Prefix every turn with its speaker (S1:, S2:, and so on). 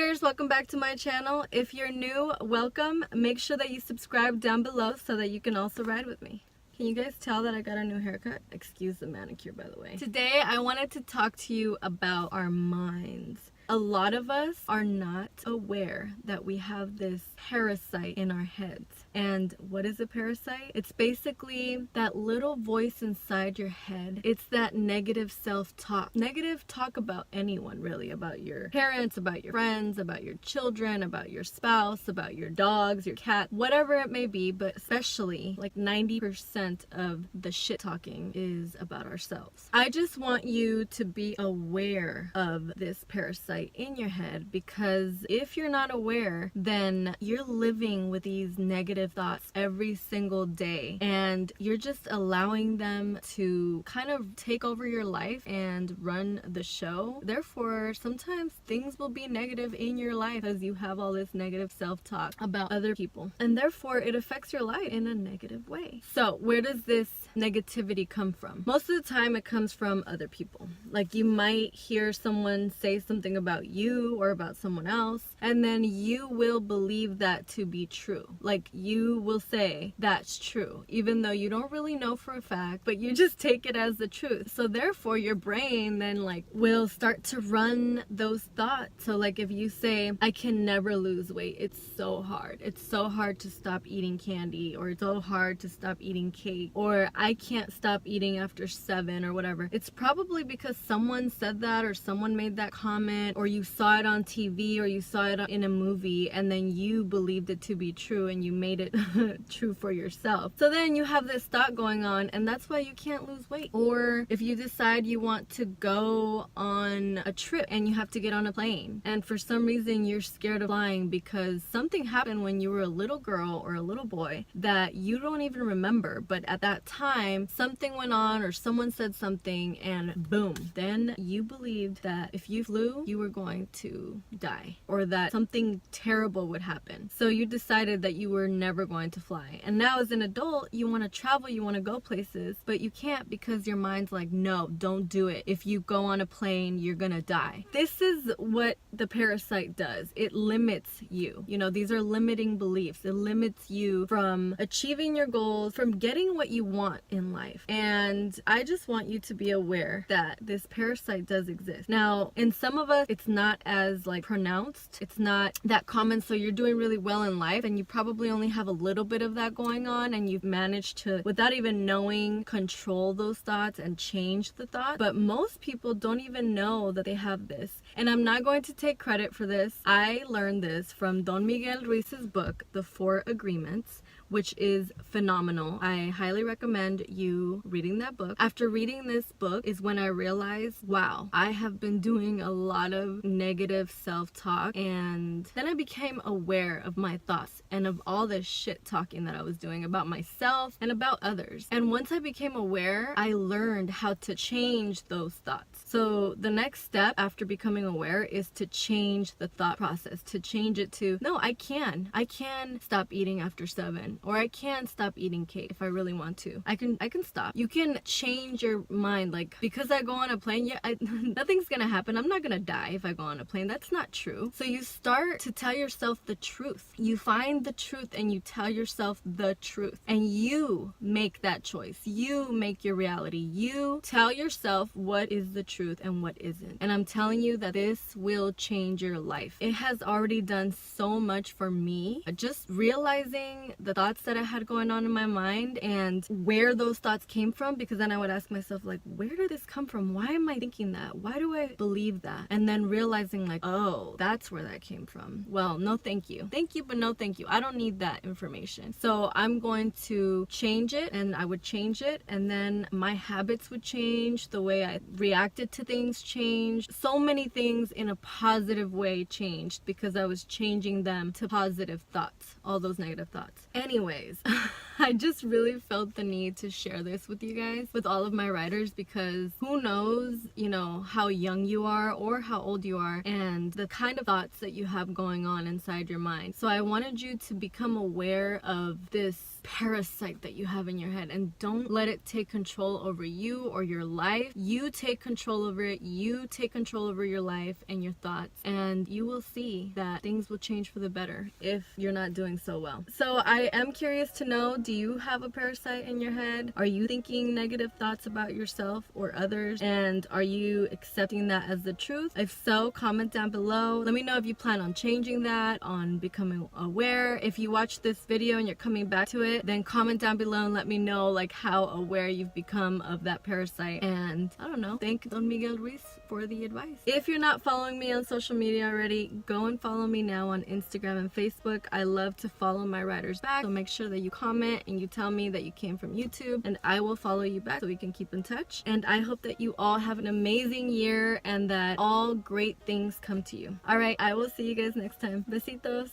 S1: Cheers, welcome back to my channel. If you're new, welcome. Make sure that you subscribe down below so that you can also ride with me. Can you guys tell that I got a new haircut? Excuse the manicure, by the way. Today, I wanted to talk to you about our minds. A lot of us are not aware that we have this parasite in our heads. And what is a parasite? It's basically that little voice inside your head. It's that negative self-talk. Negative talk about anyone, really. About your parents, about your friends, about your children, about your spouse, about your dogs, your cat, whatever it may be. But especially like 90% of the shit talking is about ourselves. I just want you to be aware of this parasite in your head, because if you're not aware, then you're living with these negative thoughts every single day, and you're just allowing them to kind of take over your life and run the show. Therefore, sometimes things will be negative in your life as you have all this negative self-talk about other people, and therefore it affects your life in a negative way. So where does this negativity come from? Most of the time it comes from other people. Like, you might hear someone say something about you or about someone else, and then you will believe that to be true. Like, you will say that's true even though you don't really know for a fact, but you just take it as the truth. So therefore your brain then will start to run those thoughts. So like, if you say, I can never lose weight, it's so hard to stop eating candy, or it's so hard to stop eating cake, or I can't stop eating after 7 or whatever, it's probably because someone said that, or someone made that comment, or you saw it on TV, or you saw it in a movie, and then you believed it to be true and you made it true for yourself. So then you have this thought going on, and that's why you can't lose weight. Or if you decide you want to go on a trip and you have to get on a plane, and for some reason you're scared of flying because something happened when you were a little girl or a little boy that you don't even remember, but at that time something went on or someone said something, and boom, then you believed that if you flew you were going to die, or that something terrible would happen. So you decided that you were never going to fly. And now as an adult, you want to travel, you want to go places, but you can't because your mind's like, no, don't do it. If you go on a plane, you're gonna die. This is what the parasite does. It limits you. You know, these are limiting beliefs. It limits you from achieving your goals, from getting what you want in life. And I just want you to be aware that this parasite does exist. Now, in some of us, it's not as pronounced. It's not that common. So you're doing really well in life and you probably only have a little bit of that going on, and you've managed to, without even knowing, control those thoughts and change the thought. But most people don't even know that they have this. And I'm not going to take credit for this. I learned this from Don Miguel Ruiz's book, The 4 Agreements, which is phenomenal. I highly recommend you reading that book. After reading this book is when I realized, wow, I have been doing a lot of negative self-talk, and then I became aware of my thoughts and of all this shit talking that I was doing about myself and about others. And once I became aware, I learned how to change those thoughts. So the next step after becoming aware is to change the thought process, to change it to, no, I can stop eating after 7. Or I can stop eating cake if I really want to. I can stop. You can change your mind. Like, because I go on a plane, nothing's gonna happen. I'm not gonna die if I go on a plane. That's not true. So you start to tell yourself the truth. You find the truth and you tell yourself the truth. And you make that choice. You make your reality. You tell yourself what is the truth and what isn't. And I'm telling you that this will change your life. It has already done so much for me. Just realizing the thoughts that I had going on in my mind and where those thoughts came from, because then I would ask myself, where did this come from? Why am I thinking that? Why do I believe that? And then realizing oh, that's where that came from. Well, no thank you. Thank you, but no thank you. I don't need that information. So I'm going to change it, and I would change it, and then my habits would change, the way I reacted to things changed. So many things in a positive way changed because I was changing them to positive thoughts, all those negative thoughts. Anyways, I just really felt the need to share this with you guys, with all of my riders, because who knows, you know, how young you are or how old you are and the kind of thoughts that you have going on inside your mind. So I wanted you to become aware of this parasite that you have in your head, and don't let it take control over you or your life. You take control over it. You take control over your life and your thoughts, and you will see that things will change for the better if you're not doing so well. So I am curious to know, do you have a parasite in your head? Are you thinking negative thoughts about yourself or others, and are you accepting that as the truth? If so, comment down below. Let me know if you plan on changing that, on becoming aware. If you watch this video and you're coming back to it, then comment down below and let me know like how aware you've become of that parasite. And I don't know, thank Don Miguel Ruiz for the advice. If you're not following me on social media already, go and follow me now on Instagram and Facebook. I love to follow my riders back, so make sure that you comment and you tell me that you came from YouTube, and I will follow you back so we can keep in touch. And I hope that you all have an amazing year and that all great things come to you. All right, I will see you guys next time. Besitos.